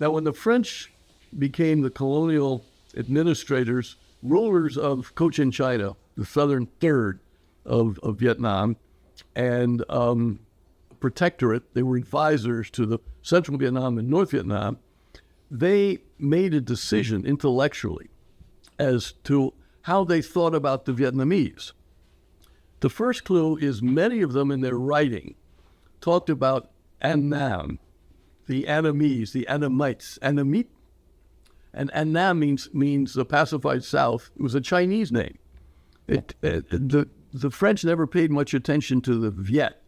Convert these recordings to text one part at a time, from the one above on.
Now, when the French became the colonial administrators, rulers of Cochin China, the southern third of Vietnam, and protectorate, they were advisors to the central Vietnam and North Vietnam, they made a decision intellectually as to how they thought about the Vietnamese. The first clue is many of them in their writing talked about An Nam, the Annamese, the Annamites, Annamite. And An Nam means the pacified South. It was a Chinese name. The French never paid much attention to the Viet,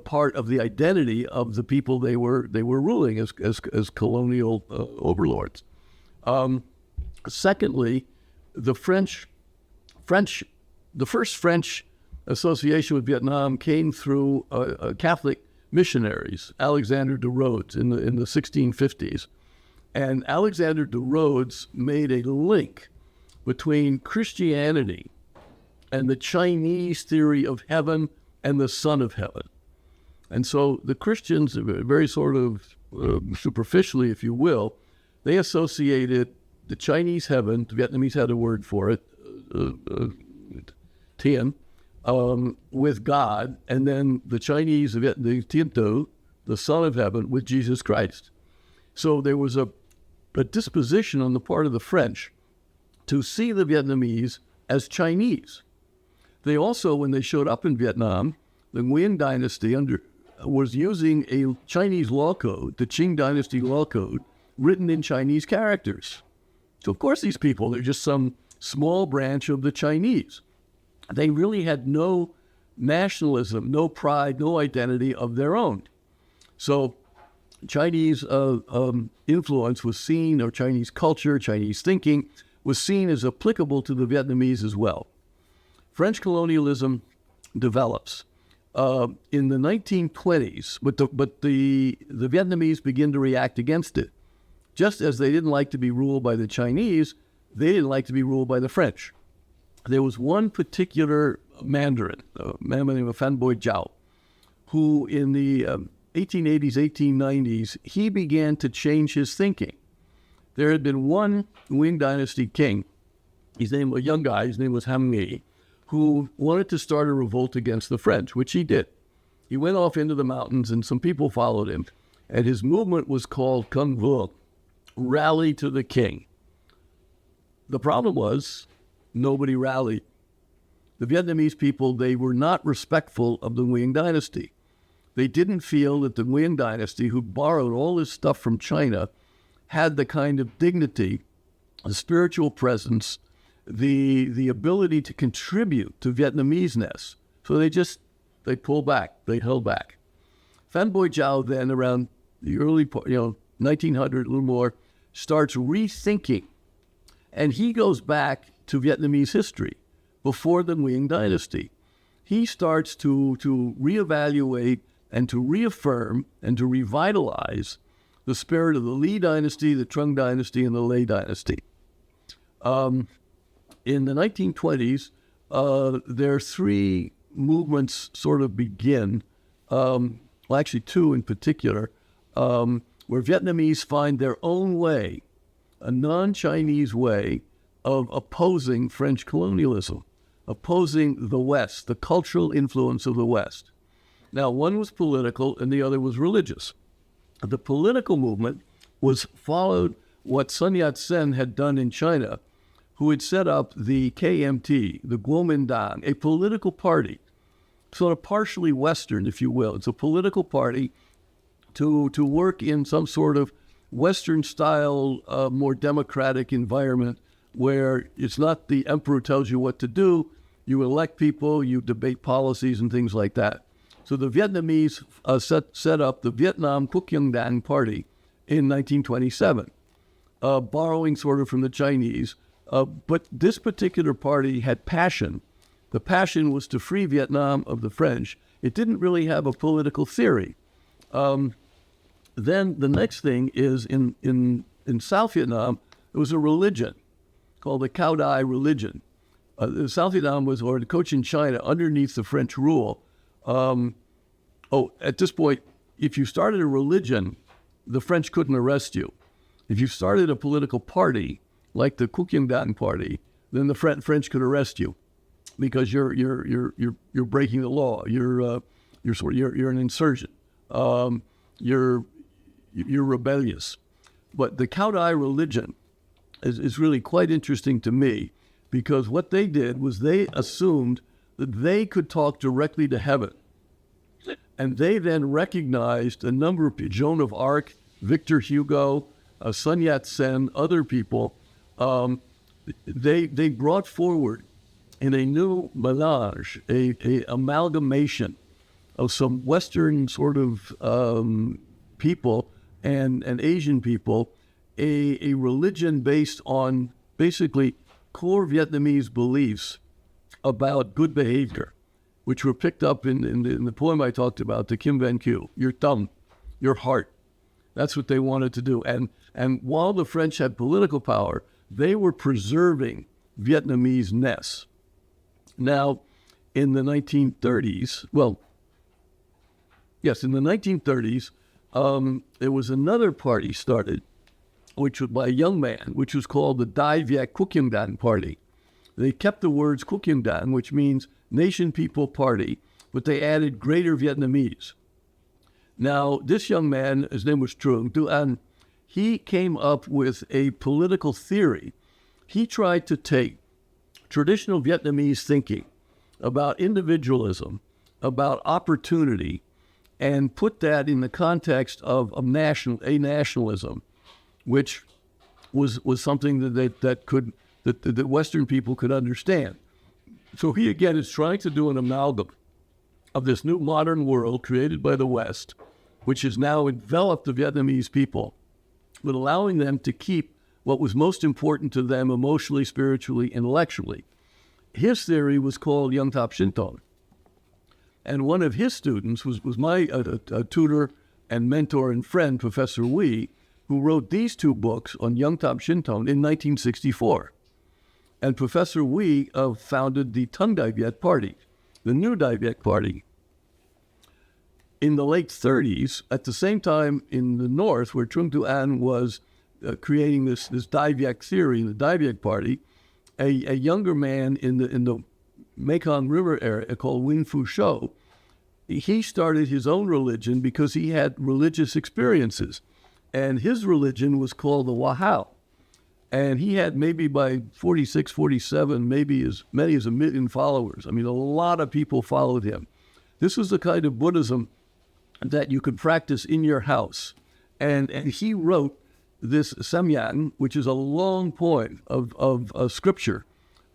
part of the identity of the people they were ruling as colonial overlords. Secondly, the first French association with Vietnam came through Catholic missionaries, Alexander de Rhodes in the 1650s. And Alexander de Rhodes made a link between Christianity and the Chinese theory of heaven and the Son of Heaven. And so the Christians, very sort of superficially, if you will, they associated the Chinese heaven, the Vietnamese had a word for it, Tien, with God, and then the Chinese, the Tien Tu, the Son of Heaven, with Jesus Christ. So there was a disposition on the part of the French to see the Vietnamese as Chinese. They also, when they showed up in Vietnam, the Nguyen dynasty was using a Chinese law code, the Qing dynasty law code, written in Chinese characters. So of course these people, they're just some small branch of the Chinese. They really had no nationalism, no pride, no identity of their own. So Chinese influence was seen, or Chinese culture, Chinese thinking, was seen as applicable to the Vietnamese as well. French colonialism develops in the 1920s, but the Vietnamese begin to react against it. Just as they didn't like to be ruled by the Chinese, they didn't like to be ruled by the French. There was one particular Mandarin, a man by the name of Phan Boi Chau, who in the 1880s, 1890s, he began to change his thinking. There had been one Nguyen dynasty king, a young guy, his name was Ham Nghi, who wanted to start a revolt against the French, which he did. He went off into the mountains and some people followed him. And his movement was called Con Vuong, Rally to the King. The problem was nobody rallied. The Vietnamese people, they were not respectful of the Nguyen dynasty. They didn't feel that the Nguyen dynasty, who borrowed all this stuff from China, had the kind of dignity, the spiritual presence, the ability to contribute to Vietnamese-ness. So they pulled back, they held back. Phan Boi Chau then, around the early part, 1900, a little more, starts rethinking. And he goes back to Vietnamese history before the Nguyen dynasty. He starts to reevaluate and to reaffirm and to revitalize the spirit of the Lý dynasty, the Trung dynasty, and the Lê dynasty. In the 1920s, there are three movements sort of begin, actually two in particular, where Vietnamese find their own way, a non-Chinese way of opposing French colonialism, opposing the West, the cultural influence of the West. Now, one was political and the other was religious. The political movement followed what Sun Yat-sen had done in China, who had set up the KMT, the Kuomintang, a political party, sort of partially Western, if you will. It's a political party to work in some sort of Western-style, more democratic environment where it's not the emperor tells you what to do, you elect people, you debate policies and things like that. So the Vietnamese set up the Vietnam Quốc Dân Đảng Party in 1927, borrowing sort of from the Chinese. But this particular party had passion. The passion was to free Vietnam of the French. It didn't really have a political theory. Then the next thing is in South Vietnam, there was a religion called the Cao Dai religion. South Vietnam was, or Cochin China, underneath the French rule. At this point, if you started a religion, the French couldn't arrest you. If you started a political party like the Kuomintang Party, then the French could arrest you because you're breaking the law. You're an insurgent. You're rebellious. But the Cao Dai religion is really quite interesting to me, because what they did was they assumed that they could talk directly to heaven. And they then recognized a number of people, Joan of Arc, Victor Hugo, Sun Yat-sen, other people. They brought forward in a new melange, a amalgamation of some Western sort of people and Asian people, a religion based on basically core Vietnamese beliefs about good behavior, which were picked up in the poem I talked about, the Kim Van Q, your thumb, your heart. That's what they wanted to do. And while the French had political power, they were preserving Vietnamese-ness. Now, in the 1930s, in the 1930s, there was another party started, which was by a young man, which was called the Dai Viet Kuomintang Party. They kept the words Kuomintang, which means Nation People Party, but they added Greater Vietnamese. Now, this young man, his name was Trung Duan, he came up with a political theory. He tried to take traditional Vietnamese thinking about individualism, about opportunity, and put that in the context of nationalism, which was something that Western people could understand. So he, again, is trying to do an amalgam of this new modern world created by the West, which has now enveloped the Vietnamese people, but allowing them to keep what was most important to them emotionally, spiritually, intellectually. His theory was called Young Tháp Sinh Tông. And one of his students was my tutor and mentor and friend, Professor Wee, who wrote these two books on Young Tháp Sinh Tông in 1964. And Professor Wee founded the Tung Dai Viet Party, the New Dai Viet Party. In the late 30s, at the same time in the north, where Trung Duan was creating this Dai Viet theory, the Dai Viet Party, a younger man in the Mekong River area called Win Fu Shou, he started his own religion because he had religious experiences. And his religion was called the Wahao. And he had maybe by 46, 47, maybe as many as 1 million followers. I mean, a lot of people followed him. This was the kind of Buddhism that you could practice in your house. And he wrote this Samyang, which is a long poem of scripture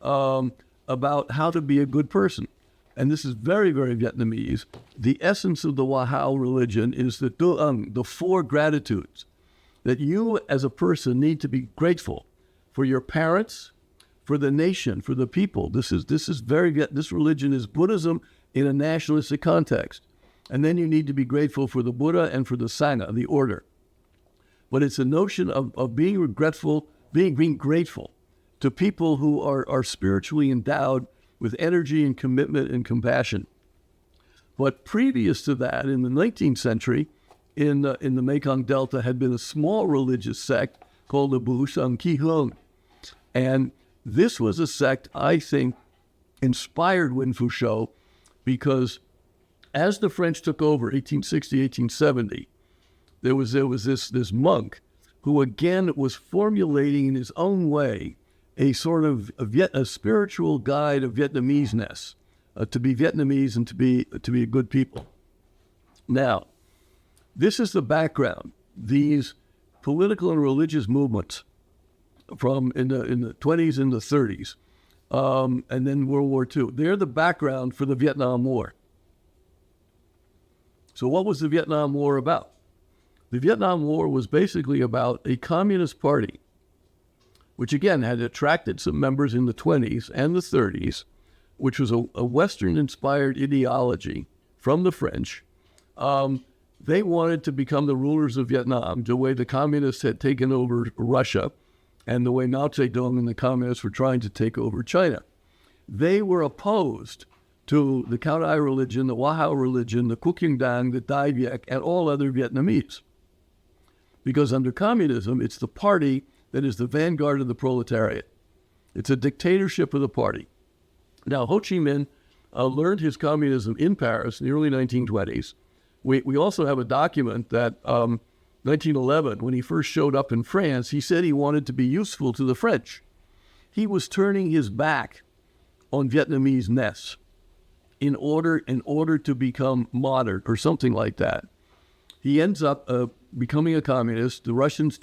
about how to be a good person. And this is very, very Vietnamese. The essence of the Wahao religion is the 4 gratitudes, that you as a person need to be grateful for your parents, for the nation, for the people. This religion is Buddhism in a nationalistic context. And then you need to be grateful for the Buddha and for the Sangha, the order. But it's a notion of being regretful, being grateful to people who are spiritually endowed with energy and commitment and compassion. But previous to that, in the 19th century, in the Mekong Delta had been a small religious sect called the Buhusang Ki Hung. And this was a sect, I think, inspired Win Fu Shou, because as the French took over 1860, 1870, there was this monk who again was formulating in his own way a sort of a spiritual guide of Vietnamese-ness, to be Vietnamese and to be a good people. Now, this is the background. These political and religious movements from in the 20s and the 30s, and then World War II, they're the background for the Vietnam War. So what was the Vietnam War about? The Vietnam War was basically about a communist party, which again had attracted some members in the 20s and the 30s, which was a Western-inspired ideology from the French. They wanted to become the rulers of Vietnam, the way the communists had taken over Russia, and the way Mao Zedong and the communists were trying to take over China. They were opposed to the Cao Dai religion, the Wahao religion, the Kuomintang, the Dai Viet, and all other Vietnamese. because under communism, it's the party that is the vanguard of the proletariat. It's a dictatorship of the party. Now, Ho Chi Minh learned his communism in Paris in the early 1920s. We also have a document that 1911, when he first showed up in France, he said he wanted to be useful to the French. He was turning his back on Vietnamese-ness in order to become modern or something like that. He ends up becoming a communist. The Russians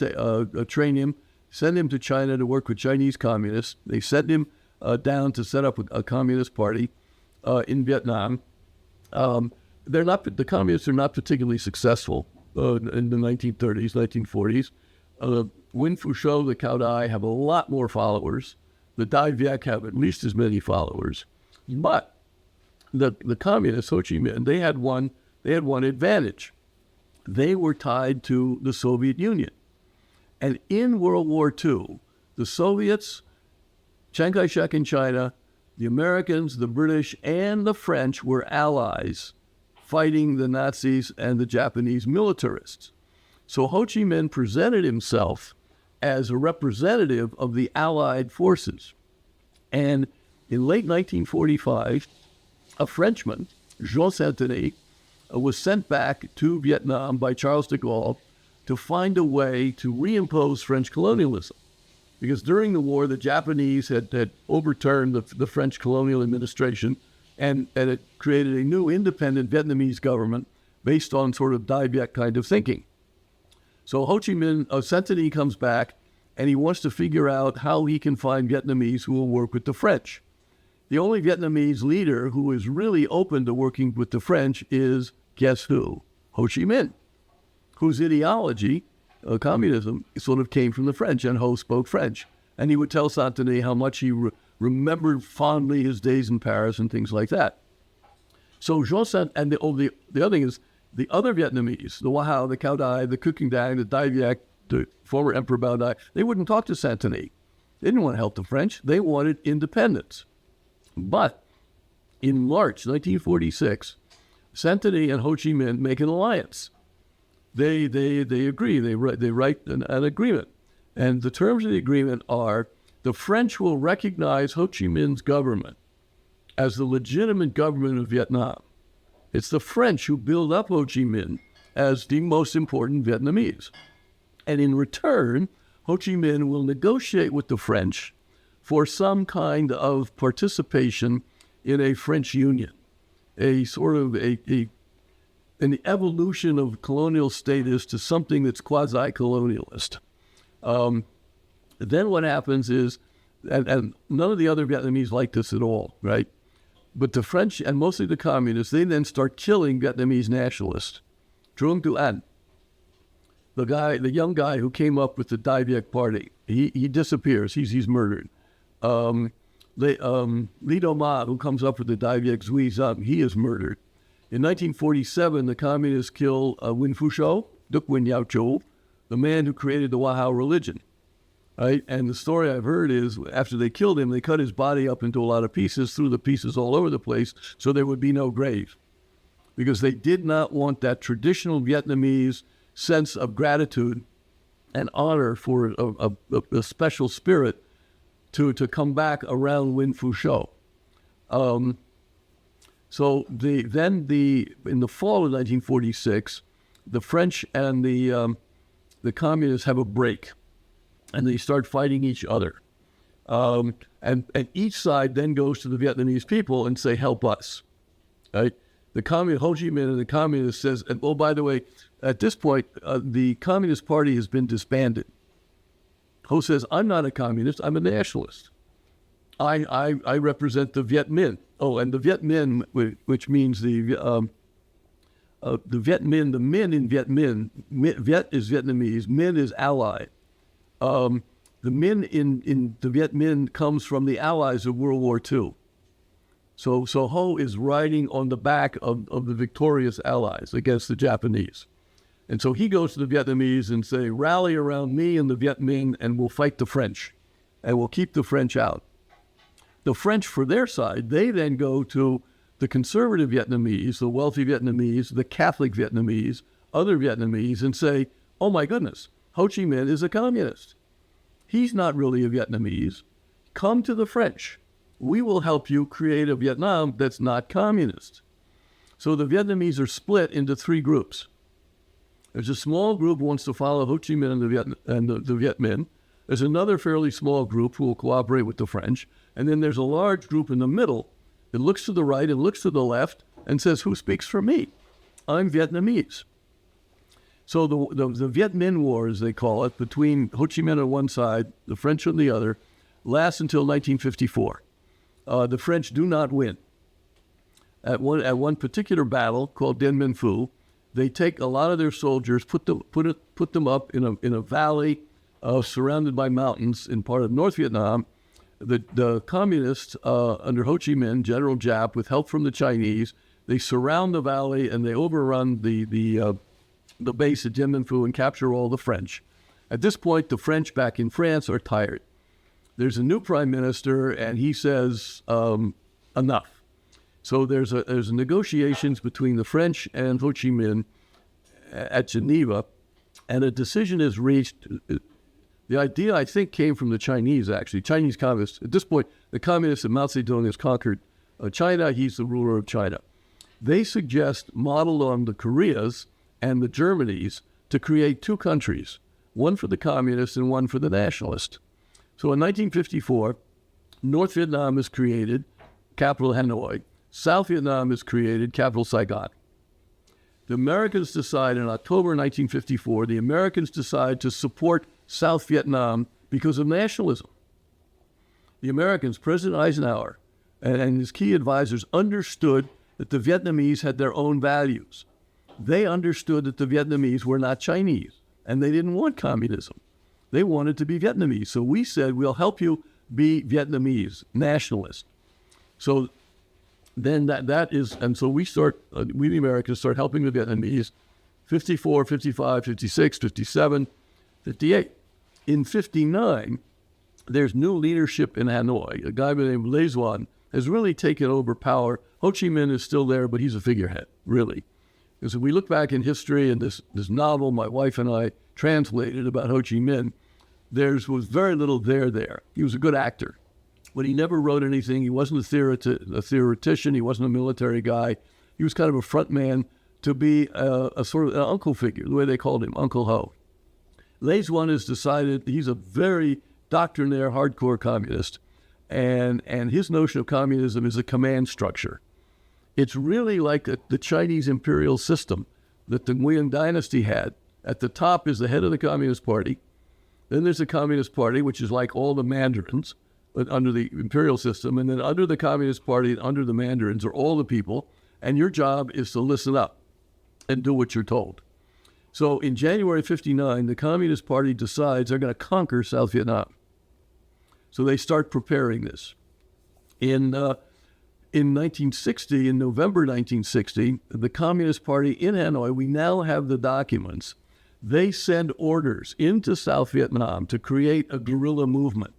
train him, send him to China to work with Chinese communists. They sent him down to set up a communist party in Vietnam. The communists are not particularly successful in the 1930s, 1940s. Nguyen Phu Trong, the Cao Dai, have a lot more followers. The Dai Viet have at least as many followers. But the communists, Ho Chi Minh, they had one advantage. They were tied to the Soviet Union. And in World War II, the Soviets, Chiang Kai-shek in China, the Americans, the British, and the French were allies fighting the Nazis and the Japanese militarists. So Ho Chi Minh presented himself as a representative of the Allied forces. And in late 1945, a Frenchman, Jean Saint-Denis, was sent back to Vietnam by Charles de Gaulle to find a way to reimpose French colonialism. Because during the war, the Japanese had overturned the French colonial administration and it created a new independent Vietnamese government based on sort of Dai Viet kind of thinking. So Ho Chi Minh, Saint-Denis comes back, and he wants to figure out how he can find Vietnamese who will work with the French. The only Vietnamese leader who is really open to working with the French is, guess who? Ho Chi Minh, whose ideology, communism, sort of came from the French, and Ho spoke French. And he would tell Saint-Denis how much he remembered fondly his days in Paris and things like that. So Jean Saint, and the other thing is, the other Vietnamese, the Hoa, the Cao Dai, the Cuc Kinh Dang, the Dai Viet, the former Emperor Bao Dai, they wouldn't talk to Saint-Denis. They didn't want to help the French. They wanted independence. But in March 1946, Saint-Denis and Ho Chi Minh make an alliance. They agree. They write an agreement. And the terms of the agreement are the French will recognize Ho Chi Minh's government as the legitimate government of Vietnam. It's the French who build up Ho Chi Minh as the most important Vietnamese. And in return, Ho Chi Minh will negotiate with the French for some kind of participation in a French union, a sort of an evolution of colonial status to something that's quasi-colonialist. Then what happens is, and none of the other Vietnamese like this at all, right? But the French and mostly the communists, they then start killing Vietnamese nationalists. Truong Duan, the young guy who came up with the Dai Viet party, he disappears. He's murdered. Ly Do Ma, who comes up with the Dai Viet Duy Zung, he is murdered. In 1947, the communists kill Nguyen Phu Trong, Duc Nguyen Yao Chu, the man who created the Wahao religion. Right? And the story I've heard is after they killed him, they cut his body up into a lot of pieces, threw the pieces all over the place, so there would be no grave. Because they did not want that traditional Vietnamese sense of gratitude and honor for a special spirit to come back around Nguyen Phu Trong. So in the fall of 1946, the French and the communists have a break, and they start fighting each other. And each side then goes to the Vietnamese people and say, help us. Right? The Ho Chi Minh and the communists says, and, oh, by the way, at this point, the Communist Party has been disbanded. Ho says, I'm not a communist, I'm a nationalist. I represent the Viet Minh. Oh, and the Viet Minh, which means the Viet Minh, the Minh in Viet Minh, Viet is Vietnamese, Minh is ally. The Minh in the Viet Minh comes from the allies of World War II. So Ho is riding on the back of the victorious allies against the Japanese. And so he goes to the Vietnamese and say, rally around me and the Viet Minh and we'll fight the French and we'll keep the French out. The French, for their side, they then go to the conservative Vietnamese, the wealthy Vietnamese, the Catholic Vietnamese, other Vietnamese, and say, oh my goodness, Ho Chi Minh is a communist. He's not really a Vietnamese. Come to the French. We will help you create a Vietnam that's not communist. So the Vietnamese are split into three groups. There's a small group who wants to follow Ho Chi Minh and the Viet Minh. There's another fairly small group who will cooperate with the French. And then there's a large group in the middle that looks to the right and looks to the left and says, who speaks for me? I'm Vietnamese. So the Viet Minh War, as they call it, between Ho Chi Minh on one side, the French on the other, lasts until 1954. The French do not win. At one particular battle called Dien Bien Phu, they take a lot of their soldiers, put them up in a valley surrounded by mountains in part of North Vietnam. The communists under Ho Chi Minh, General Giap, with help from the Chinese, they surround the valley and they overrun the base at Dien Bien Phu and capture all the French. At this point, the French back in France are tired. There's a new prime minister, and he says, enough. So there's negotiations between the French and Ho Chi Minh at Geneva, and a decision is reached. The idea, I think, came from the Chinese, actually. Chinese communists. At this point, the communists of Mao Zedong has conquered China. He's the ruler of China. They suggest, modeled on the Koreas and the Germanys, to create two countries, one for the communists and one for the nationalists. So in 1954, North Vietnam is created, capital Hanoi. South Vietnam is created, capital Saigon. The Americans decide in October 1954, the Americans decide to support South Vietnam because of nationalism. The Americans, President Eisenhower and his key advisors, understood that the Vietnamese had their own values. They understood that the Vietnamese were not Chinese, and they didn't want communism. They wanted to be Vietnamese. So we said, we'll help you be Vietnamese, nationalist. So then so we the Americans start helping the Vietnamese, 54, 55, 56, 57, 58. In 59, there's new leadership in Hanoi. A guy by the name of Le Duan has really taken over power. Ho Chi Minh is still there, but he's a figurehead, really. Because if we look back in history, and this novel my wife and I translated about Ho Chi Minh, there was very little there. He was a good actor, but he never wrote anything. He wasn't a theoretician. He wasn't a military guy. He was kind of a front man to be a sort of an uncle figure, the way they called him, Uncle Ho. Le Duan has decided he's a very doctrinaire, hardcore communist, and his notion of communism is a command structure. It's really like the Chinese imperial system that the Nguyen dynasty had. At the top is the head of the Communist Party. Then there's the Communist Party, which is like all the mandarins under the imperial system. And then under the Communist Party and under the mandarins are all the people. And your job is to listen up and do what you're told. So in January 59, the Communist Party decides they're going to conquer South Vietnam. So they start preparing this. In 1960, in November 1960, the Communist Party in Hanoi, we now have the documents. They send orders into South Vietnam to create a guerrilla movement,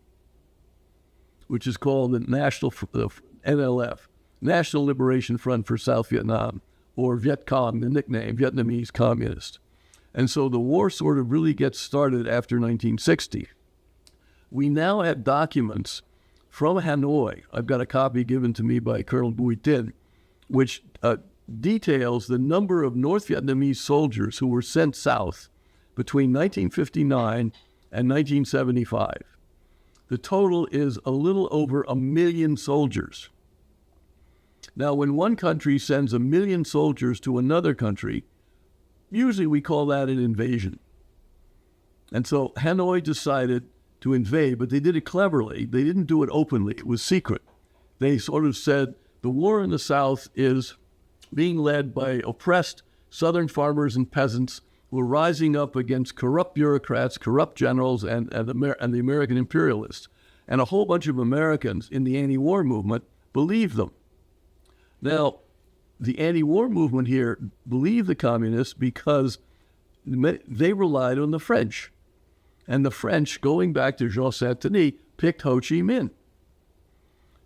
which is called the NLF, National Liberation Front for South Vietnam, or Viet Cong, the nickname, Vietnamese Communist. And so the war sort of really gets started after 1960. We now have documents from Hanoi. I've got a copy given to me by Colonel Bui Tin, which details the number of North Vietnamese soldiers who were sent south between 1959 and 1975. The total is a little over 1 million soldiers. Now, when one country sends 1 million soldiers to another country, usually we call that an invasion. And so Hanoi decided to invade, but they did it cleverly. They didn't do it openly. It was secret. They sort of said the war in the South is being led by oppressed Southern farmers and peasants who are rising up against corrupt bureaucrats, corrupt generals, and the American imperialists. And a whole bunch of Americans in the anti-war movement believed them. Now, the anti-war movement here believed the communists because they relied on the French. And the French, going back to Jean Saint-Denis, picked Ho Chi Minh.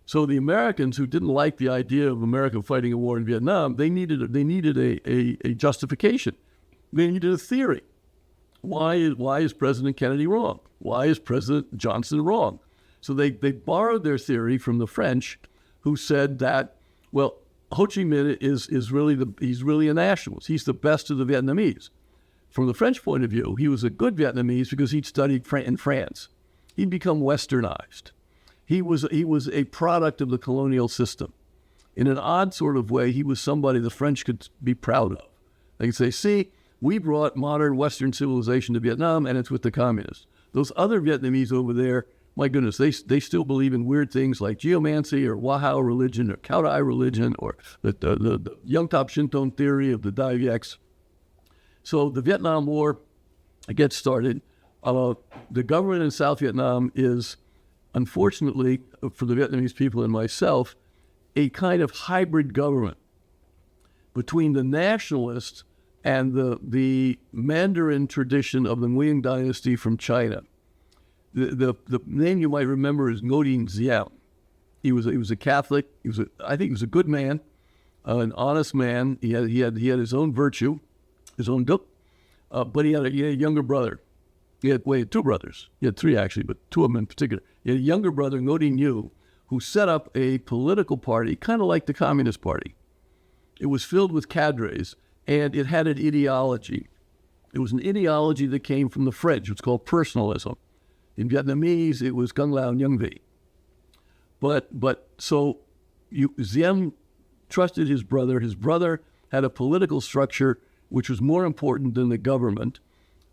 So the Americans, who didn't like the idea of America fighting a war in Vietnam, they needed a justification. They needed a theory. why is President Kennedy wrong? Why is President Johnson wrong? So they borrowed their theory from the French, who said that, well, Ho Chi Minh is really a nationalist. He's the best of the Vietnamese. From the French point of view, he was a good Vietnamese because he'd studied in France. He'd become westernized. He was a product of the colonial system. In an odd sort of way, he was somebody the French could be proud of. They could say, see, we brought modern Western civilization to Vietnam, and it's with the communists. Those other Vietnamese over there, my goodness, they still believe in weird things like geomancy or Wahao religion or Cao Dai religion or the Yung Top Shinton theory of the Dai Viets. So the Vietnam War gets started. The government in South Vietnam is, unfortunately, for the Vietnamese people and myself, a kind of hybrid government between the nationalists and the Mandarin tradition of the Nguyen dynasty from China. The name you might remember is Ngo Dinh Diem. He was a Catholic. I think he was a good man, an honest man. He had his own virtue, his own duk, but he had a younger brother. He had two brothers. He had three actually, but two of them in particular. He had a younger brother, Ngo Dinh Nhu, who set up a political party, kind of like the Communist Party. It was filled with cadres, and it had an ideology. It was an ideology that came from the French. It's called personalism. In Vietnamese, it was Gung Lao Nhung Vi. So Diem trusted his brother. His brother had a political structure which was more important than the government.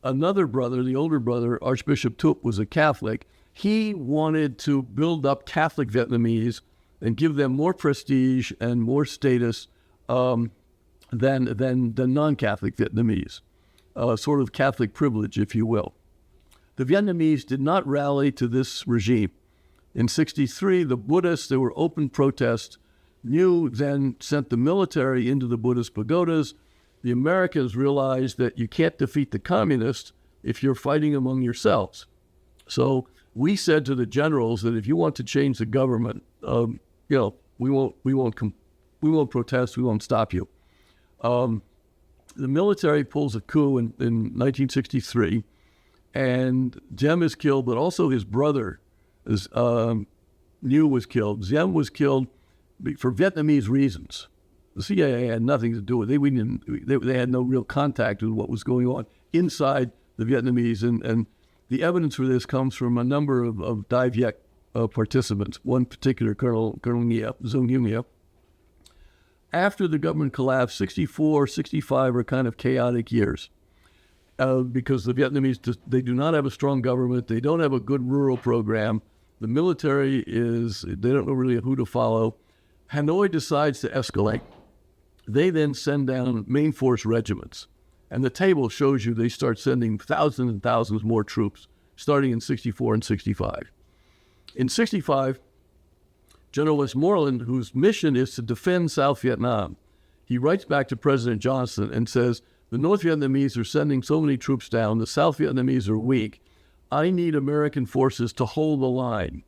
Another brother, the older brother, Archbishop Thup, was a Catholic. He wanted to build up Catholic Vietnamese and give them more prestige and more status than non-Catholic Vietnamese, sort of Catholic privilege, if you will. The Vietnamese did not rally to this regime. In 1963, the Buddhists, there were open protests. Nhu then sent the military into the Buddhist pagodas. The Americans realized that you can't defeat the communists if you're fighting among yourselves. So we said to the generals that if you want to change the government, we won't protest, we won't stop you. The military pulls a coup in 1963, and Diem is killed, but also his brother, Nhu, was killed. Diem was killed for Vietnamese reasons. The CIA had nothing to do with it. They had no real contact with what was going on inside the Vietnamese, and the evidence for this comes from a number of Dai Viet participants, one particular Colonel Nghia, Zung Hung Nghia. After the government collapsed, 64, 65 are kind of chaotic years because the Vietnamese, they do not have a strong government. They don't have a good rural program. The military they don't know really who to follow. Hanoi decides to escalate. They then send down main force regiments. And the table shows you they start sending thousands and thousands more troops, starting in 64 and 65. In 65, General Westmoreland, whose mission is to defend South Vietnam, he writes back to President Johnson and says, the North Vietnamese are sending so many troops down, the South Vietnamese are weak. I need American forces to hold the line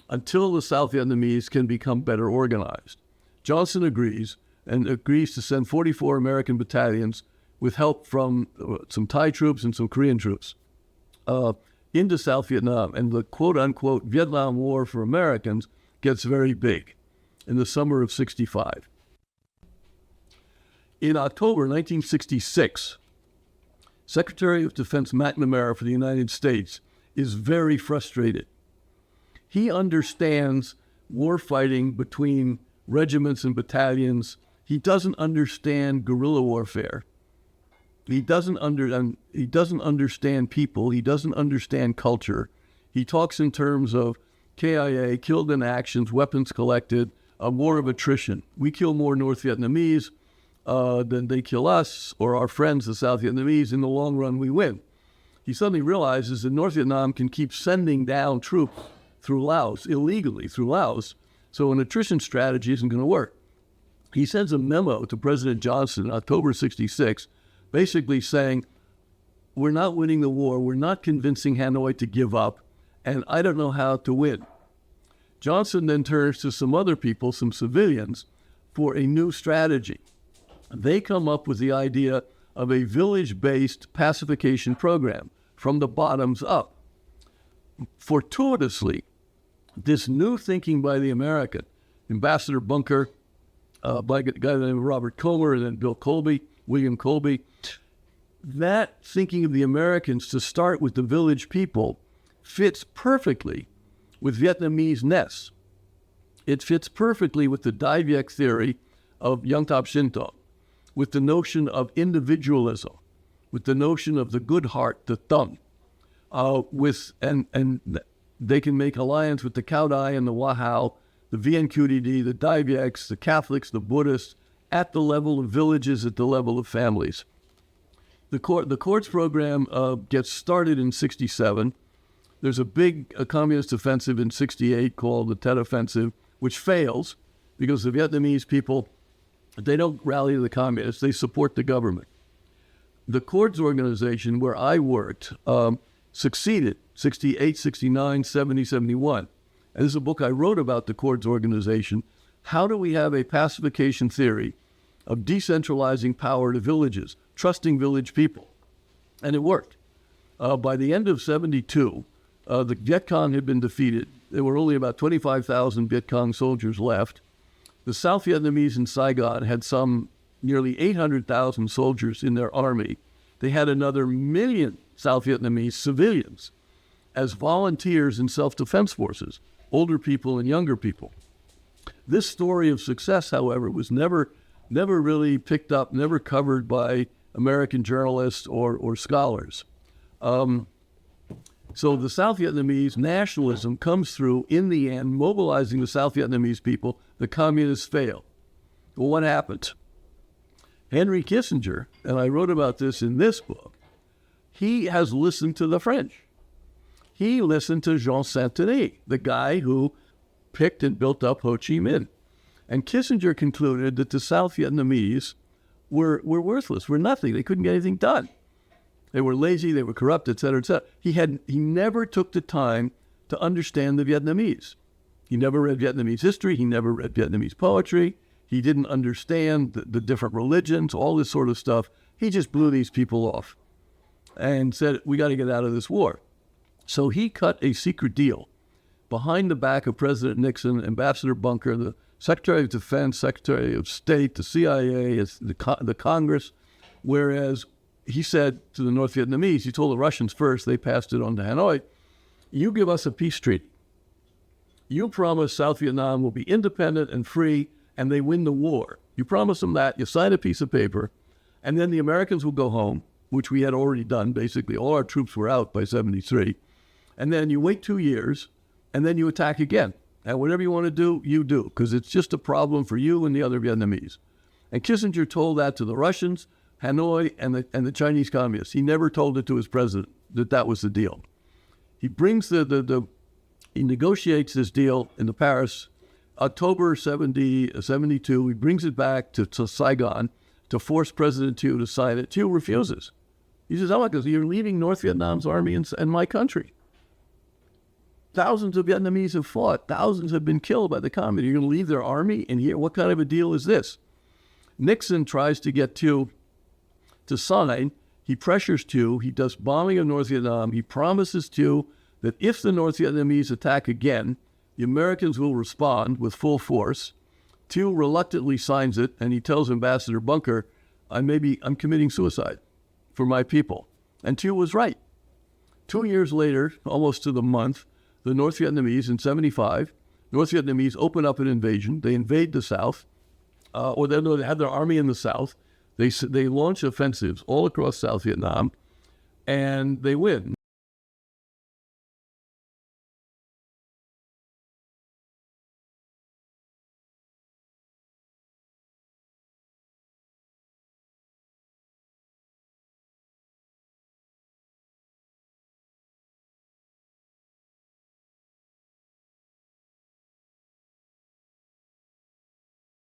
until the South Vietnamese can become better organized. Johnson agrees, and agrees to send 44 American battalions with help from some Thai troops and some Korean troops into South Vietnam. And the quote-unquote Vietnam War for Americans gets very big in the summer of 65. In October 1966, Secretary of Defense McNamara for the United States is very frustrated. He understands war fighting between regiments and battalions. He doesn't understand guerrilla warfare. He doesn't understand people. He doesn't understand culture. He talks in terms of KIA, killed in actions, weapons collected, a war of attrition. We kill more North Vietnamese than they kill us or our friends, the South Vietnamese. In the long run, we win. He suddenly realizes that North Vietnam can keep sending down troops through Laos, illegally through Laos, so an attrition strategy isn't going to work. He sends a memo to President Johnson in October 66, basically saying, we're not winning the war, we're not convincing Hanoi to give up, and I don't know how to win. Johnson then turns to some other people, some civilians, for a new strategy. They come up with the idea of a village-based pacification program from the bottoms up. Fortuitously, this new thinking by the American, Ambassador Bunker, by a guy named Robert Comer, and then Bill Colby, William Colby, that thinking of the Americans to start with the village people fits perfectly with Vietnamese ness. It fits perfectly with the Dai Viet theory of Yang Tap Shinto, with the notion of individualism, with the notion of the good heart, the Tâm, and they can make alliance with the Cao Dai and the Wahao, the VNQDD, the Dai Viets, the Catholics, the Buddhists, at the level of villages, at the level of families. The Courts program gets started in 1967. There's a big communist offensive in 1968 called the Tet Offensive, which fails because the Vietnamese people, they don't rally to the communists, they support the government. The Courts organization where I worked succeeded 68, 69, 70, 71. And this is a book I wrote about the Courts organization. How do we have a pacification theory of decentralizing power to villages, trusting village people? And it worked. By the end of 72, the Viet Cong had been defeated. There were only about 25,000 Viet Cong soldiers left. The South Vietnamese in Saigon had nearly 800,000 soldiers in their army. They had another 1 million South Vietnamese civilians as volunteers in self-defense forces, older people and younger people. This story of success, however, was never really picked up, never covered by American journalists or scholars. So the South Vietnamese nationalism comes through in the end, mobilizing the South Vietnamese people. The communists fail. Well, what happened? Henry Kissinger, and I wrote about this in this book, he has listened to the French. He listened to Jean Saint-Denis, the guy who picked and built up Ho Chi Minh. And Kissinger concluded that the South Vietnamese were worthless, were nothing. They couldn't get anything done. They were lazy, they were corrupt, et cetera, et cetera. He never took the time to understand the Vietnamese. He never read Vietnamese history. He never read Vietnamese poetry. He didn't understand the different religions, all this sort of stuff. He just blew these people off and said, we got to get out of this war. So he cut a secret deal behind the back of President Nixon, Ambassador Bunker, the Secretary of Defense, Secretary of State, the CIA, the Congress, whereas he said to the North Vietnamese, he told the Russians first, they passed it on to Hanoi, you give us a peace treaty. You promise South Vietnam will be independent and free, and they win the war. You promise them that, you sign a piece of paper, and then the Americans will go home, which we had already done, basically. All our troops were out by 73. And then you wait 2 years, and then you attack again. And whatever you want to do, you do, because it's just a problem for you and the other Vietnamese. And Kissinger told that to the Russians, Hanoi, and the Chinese communists. He never told it to his president that was the deal. He brings he negotiates this deal in Paris, October 72. He brings it back to Saigon to force President Thieu to sign it. Thieu refuses. He says, oh, because you're leaving North Vietnam's army and my country. Thousands of Vietnamese have fought. Thousands have been killed by the communists. You're going to leave their army in here? What kind of a deal is this? Nixon tries to get Thieu to sign. He pressures Thieu. He does bombing of North Vietnam. He promises Thieu that if the North Vietnamese attack again, the Americans will respond with full force. Thieu reluctantly signs it, and he tells Ambassador Bunker, I'm committing suicide for my people. And Thieu was right. 2 years later, almost to the month, the North Vietnamese in 75, North Vietnamese open up an invasion. They invade the South, they had their army in the South. They launch offensives all across South Vietnam, and they win.